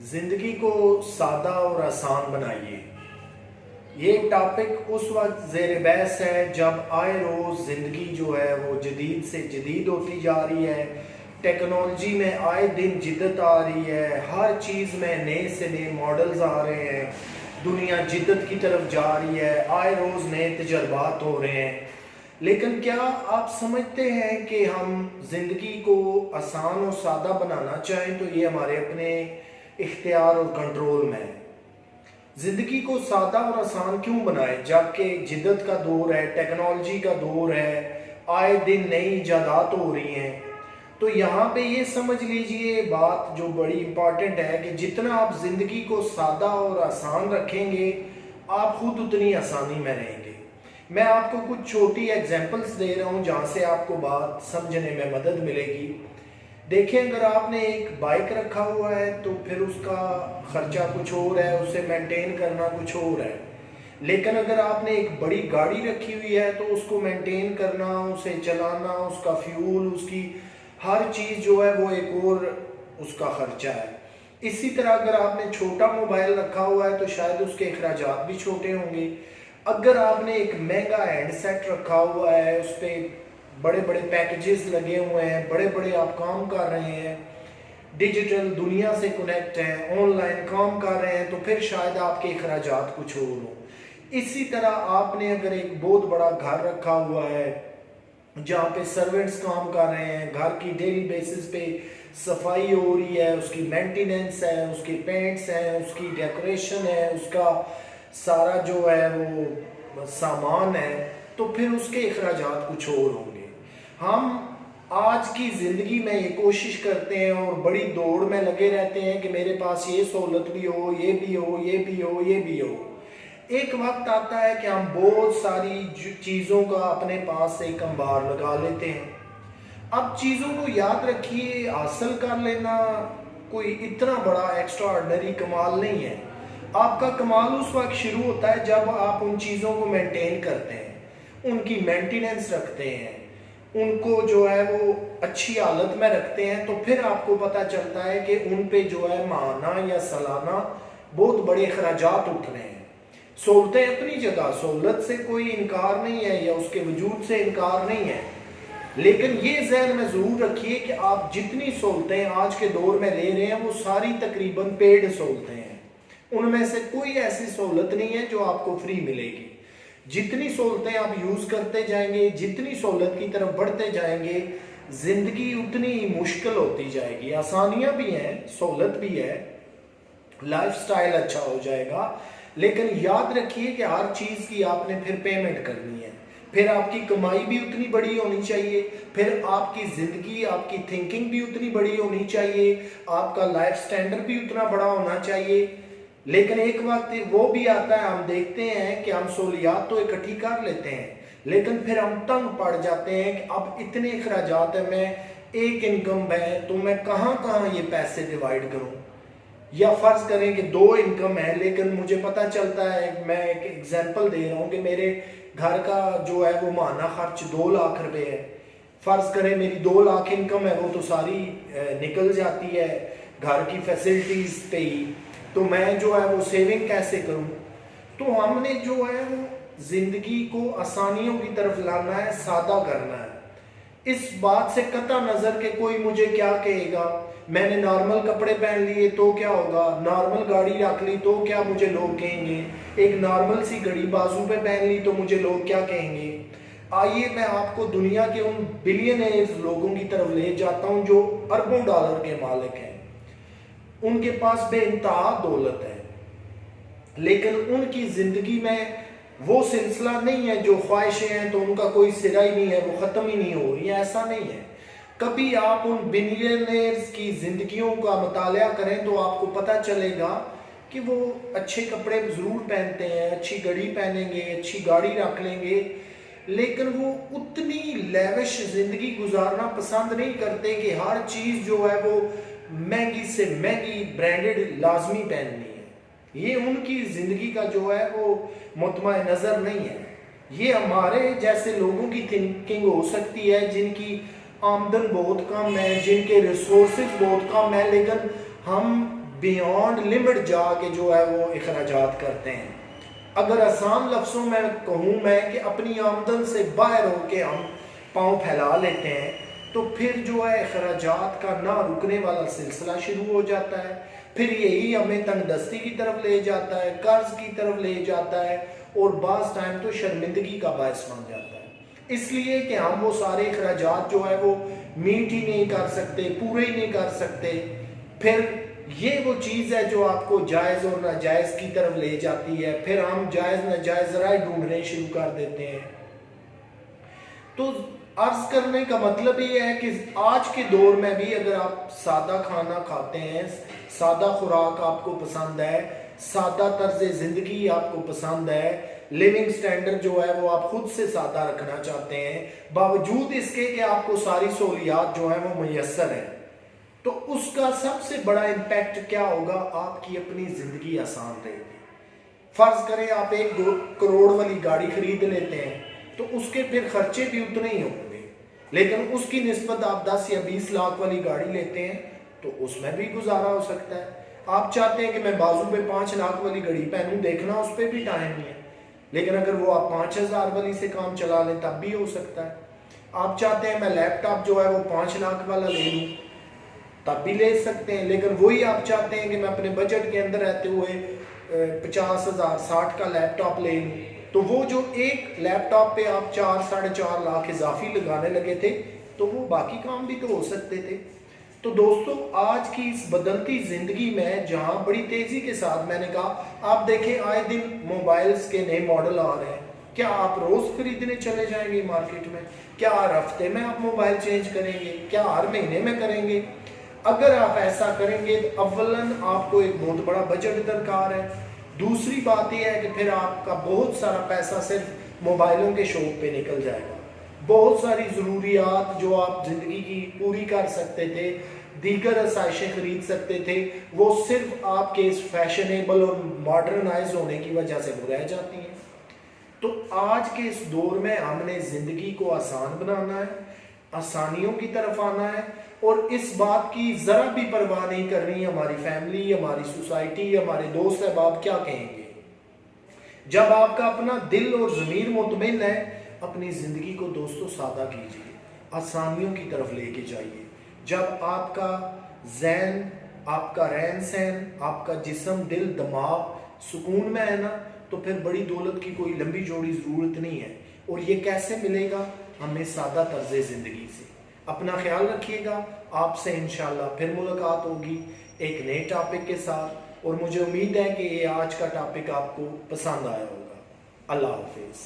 زندگی کو سادہ اور آسان بنائیے۔ یہ ٹاپک اس وقت زیر بحث ہے جب آئے روز زندگی جو ہے وہ جدید سے جدید ہوتی جا رہی ہے، ٹیکنالوجی میں آئے دن جدت آ رہی ہے، ہر چیز میں نئے سے نئے ماڈلز آ رہے ہیں، دنیا جدت کی طرف جا رہی ہے، آئے روز نئے تجربات ہو رہے ہیں۔ لیکن کیا آپ سمجھتے ہیں کہ ہم زندگی کو آسان اور سادہ بنانا چاہیں تو یہ ہمارے اپنے اختیار اور کنٹرول میں ہے؟ زندگی کو سادہ اور آسان کیوں بنائے جبکہ جدت کا دور ہے، ٹیکنالوجی کا دور ہے، آئے دن نئی ایجادات ہو رہی ہیں؟ تو یہاں پہ یہ سمجھ لیجئے بات جو بڑی امپورٹنٹ ہے کہ جتنا آپ زندگی کو سادہ اور آسان رکھیں گے آپ خود اتنی آسانی میں رہیں گے۔ میں آپ کو کچھ چھوٹی ایگزامپلس دے رہا ہوں جہاں سے آپ کو بات سمجھنے میں مدد ملے گی۔ دیکھیں، اگر آپ نے ایک بائک رکھا ہوا ہے تو پھر اس کا خرچہ کچھ اور ہے، اسے مینٹین کرنا کچھ اور ہے۔ لیکن اگر آپ نے ایک بڑی گاڑی رکھی ہوئی ہے تو اس کو مینٹین کرنا، اسے چلانا، اس کا فیول، اس کی ہر چیز جو ہے وہ ایک اور اس کا خرچہ ہے۔ اسی طرح اگر آپ نے چھوٹا موبائل رکھا ہوا ہے تو شاید اس کے اخراجات بھی چھوٹے ہوں گے۔ اگر آپ نے ایک مہنگا ہینڈ سیٹ رکھا ہوا ہے، اس پہ بڑے بڑے پیکیجز لگے ہوئے ہیں، بڑے بڑے آپ کام کر رہے ہیں، ڈیجیٹل دنیا سے کنیکٹ ہیں، آن لائن کام کر رہے ہیں، تو پھر شاید آپ کے اخراجات کچھ اور ہوں۔ اسی طرح آپ نے اگر ایک بہت بڑا گھر رکھا ہوا ہے جہاں پہ سرونٹس کام کر رہے ہیں، گھر کی ڈیلی بیسس پہ صفائی ہو رہی ہے، اس کی مینٹیننس ہے، اس کے پینٹس ہیں، اس کی ڈیکوریشن ہے، اس کا سارا جو ہے وہ سامان ہے، تو پھر اس کے اخراجات کچھ اور ہوں گے۔ ہم آج کی زندگی میں یہ کوشش کرتے ہیں اور بڑی دوڑ میں لگے رہتے ہیں کہ میرے پاس یہ سہولت بھی ہو، یہ بھی ہو، یہ بھی ہو، یہ بھی ہو۔ ایک وقت آتا ہے کہ ہم بہت ساری چیزوں کا اپنے پاس ایک انبار لگا لیتے ہیں۔ اب چیزوں کو یاد رکھیے، حاصل کر لینا کوئی اتنا بڑا ایکسٹرا آرڈنری کمال نہیں ہے۔ آپ کا کمال اس وقت شروع ہوتا ہے جب آپ ان چیزوں کو مینٹین کرتے ہیں، ان کی مینٹیننس رکھتے ہیں، ان کو جو ہے وہ اچھی حالت میں رکھتے ہیں، تو پھر آپ کو پتہ چلتا ہے کہ ان پہ جو ہے ماہانہ یا سالانہ بہت بڑے اخراجات اٹھ رہے ہیں۔ سہولتیں اپنی جگہ، سہولت سے کوئی انکار نہیں ہے یا اس کے وجود سے انکار نہیں ہے، لیکن یہ ذہن میں ضرور رکھیے کہ آپ جتنی سہولتیں آج کے دور میں لے رہے ہیں وہ ساری تقریباً پیڈ سہولتیں ہیں۔ ان میں سے کوئی ایسی سہولت نہیں ہے جو آپ کو فری ملے گی۔ جتنی سہولتیں آپ یوز کرتے جائیں گے، جتنی سہولت کی طرف بڑھتے جائیں گے، زندگی اتنی مشکل ہوتی جائے گی۔ آسانیاں بھی ہیں، سہولت بھی ہے، لائف سٹائل اچھا ہو جائے گا، لیکن یاد رکھیے کہ ہر چیز کی آپ نے پھر پیمنٹ کرنی ہے، پھر آپ کی کمائی بھی اتنی بڑی ہونی چاہیے، پھر آپ کی زندگی، آپ کی تھنکنگ بھی اتنی بڑی ہونی چاہیے، آپ کا لائف سٹینڈرڈ بھی اتنا بڑا ہونا چاہیے۔ لیکن ایک وقت وہ بھی آتا ہے، ہم دیکھتے ہیں کہ ہم سہولیات تو اکٹھی کر لیتے ہیں لیکن پھر ہم تنگ پڑ جاتے ہیں کہ اب اتنے اخراجات ہیں، میں ایک انکم ہے تو میں کہاں کہاں یہ پیسے ڈیوائیڈ کروں؟ یا فرض کریں کہ دو انکم ہے لیکن مجھے پتہ چلتا ہے، میں ایک ایگزامپل دے رہا ہوں کہ میرے گھر کا جو ہے وہ ماہانہ خرچ 2 لاکھ روپے ہے۔ فرض کریں میری 2 لاکھ انکم ہے، وہ تو ساری نکل جاتی ہے گھر کی فیسلٹیز پہ ہی، تو میں جو ہے وہ سیونگ کیسے کروں؟ تو ہم نے جو ہے وہ زندگی کو آسانیوں کی طرف لانا ہے، سادہ کرنا ہے۔ اس بات سے قطع نظر کہ کوئی مجھے کیا کہے گا، میں نے نارمل کپڑے پہن لیے تو کیا ہوگا، نارمل گاڑی رکھ لی تو کیا مجھے لوگ کہیں گے، ایک نارمل سی گھڑی بازو پہ پہن لی تو مجھے لوگ کیا کہیں گے۔ آئیے میں آپ کو دنیا کے ان بلینئرز لوگوں کی طرف لے جاتا ہوں جو اربوں ڈالر کے مالک ہیں، ان کے پاس بے انتہا دولت ہے، لیکن ان کی زندگی میں وہ سلسلہ نہیں ہے، جو خواہشیں ہیں تو ان کا کوئی سرا ہی نہیں ہے، وہ ختم ہی نہیں ہو رہی ہیں، ایسا نہیں ہے۔ کبھی آپ ان بلینئرز کی زندگیوں کا مطالعہ کریں تو آپ کو پتہ چلے گا کہ وہ اچھے کپڑے ضرور پہنتے ہیں، اچھی گھڑی پہنیں گے، اچھی گاڑی رکھ لیں گے، لیکن وہ اتنی لیوش زندگی گزارنا پسند نہیں کرتے کہ ہر چیز جو ہے وہ مہنگی سے مہنگی برانڈڈ لازمی پہننی ہے۔ یہ ان کی زندگی کا جو ہے وہ مطمع نظر نہیں ہے۔ یہ ہمارے جیسے لوگوں کی تھنکنگ ہو سکتی ہے جن کی آمدن بہت کم ہے، جن کے ریسورسز بہت کم ہے، لیکن ہم بیونڈ لمٹ جا کے جو ہے وہ اخراجات کرتے ہیں. اگر آسان لفظوں میں کہوں میں کہ اپنی آمدن سے باہر ہو کے ہم پاؤں پھیلا لیتے ہیں تو پھر جو ہے اخراجات کا نہ رکنے والا سلسلہ شروع ہو جاتا ہے. پھر یہی ہمیں تنگ دستی کی طرف لے جاتا ہے, قرض کی طرف لے جاتا ہے, اور بعض ٹائم تو شرمندگی کا باعث بن جاتا ہے. اس لیے کہ ہم وہ سارے اخراجات جو ہے وہ میٹ ہی نہیں کر سکتے, پورے ہی نہیں کر سکتے. پھر یہ وہ چیز ہے جو آپ کو جائز اور ناجائز کی طرف لے جاتی ہے. پھر ہم جائز ناجائز ذرائع ڈھونڈنے شروع کر دیتے ہیں. تو عرض کرنے کا مطلب یہ ہے کہ آج کے دور میں بھی اگر آپ سادہ کھانا کھاتے ہیں, سادہ خوراک آپ کو پسند ہے, سادہ طرز زندگی آپ کو پسند ہے, لیونگ سٹینڈرڈ جو ہے وہ آپ خود سے سادہ رکھنا چاہتے ہیں, باوجود اس کے کہ آپ کو ساری سہولیات جو ہیں وہ میسر ہیں, تو اس کا سب سے بڑا امپیکٹ کیا ہوگا؟ آپ کی اپنی زندگی آسان رہے گی. فرض کریں آپ 1-2 کروڑ والی گاڑی خرید لیتے ہیں تو اس کے پھر خرچے بھی اتنے ہی ہوں گے, لیکن اس کی نسبت آپ 10 یا 20 لاکھ والی گاڑی لیتے ہیں تو اس میں بھی گزارا ہو سکتا ہے. آپ چاہتے ہیں کہ میں بازو پہ 5 لاکھ والی گھڑی پہنوں, دیکھنا اس پہ بھی ٹائم نہیں ہے, لیکن اگر وہ آپ 5,000 والی سے کام چلا لیں تب بھی ہو سکتا ہے. آپ چاہتے ہیں میں لیپ ٹاپ جو ہے وہ 5 لاکھ والا لے لوں, تب بھی لے سکتے ہیں, لیکن وہی آپ چاہتے ہیں کہ میں اپنے بجٹ کے اندر رہتے ہوئے 50,000 60 کا لیپ ٹاپ لے لوں, تو وہ جو ایک لیپ ٹاپ پہ آپ 4-4.5 لاکھ اضافی لگانے لگے تھے تو وہ باقی کام بھی تو ہو سکتے تھے. تو دوستو آج کی اس بدلتی زندگی میں جہاں بڑی تیزی کے ساتھ میں نے کہا آپ دیکھیں آئے دن موبائلز کے نئے ماڈل آ رہے ہیں, کیا آپ روز خریدنے چلے جائیں گے مارکیٹ میں؟ کیا ہر ہفتے میں آپ موبائل چینج کریں گے؟ کیا ہر مہینے میں کریں گے؟ اگر آپ ایسا کریں گے تو اولاً آپ کو ایک بہت بڑا بجٹ درکار ہے. دوسری بات یہ ہے کہ پھر آپ کا بہت سارا پیسہ صرف موبائلوں کے شوق پہ نکل جائے گا. بہت ساری ضروریات جو آپ زندگی کی پوری کر سکتے تھے, دیگر آسائشیں خرید سکتے تھے, وہ صرف آپ کے اس فیشنیبل اور ماڈرنائز ہونے کی وجہ سے وہ رہ جاتی ہیں. تو آج کے اس دور میں ہم نے زندگی کو آسان بنانا ہے, آسانیوں کی طرف آنا ہے, اور اس بات کی ذرا بھی پرواہ نہیں کرنی ہماری فیملی, ہماری سوسائٹی, ہمارے دوست احباب کیا کہیں گے. جب آپ کا اپنا دل اور ضمیر مطمئن ہے, اپنی زندگی کو دوستو سادہ کیجیے, آسانیوں کی طرف لے کے جائیے. جب آپ کا ذہن, آپ کا رہن سہن, آپ کا جسم, دل, دماغ سکون میں ہے نا, تو پھر بڑی دولت کی کوئی لمبی جوڑی ضرورت نہیں ہے. اور یہ کیسے ملے گا؟ ہمیں سادہ طرز زندگی سے. اپنا خیال رکھیے گا. آپ سے انشاءاللہ پھر ملاقات ہوگی ایک نئے ٹاپک کے ساتھ, اور مجھے امید ہے کہ یہ آج کا ٹاپک آپ کو پسند آیا ہوگا. اللہ حافظ.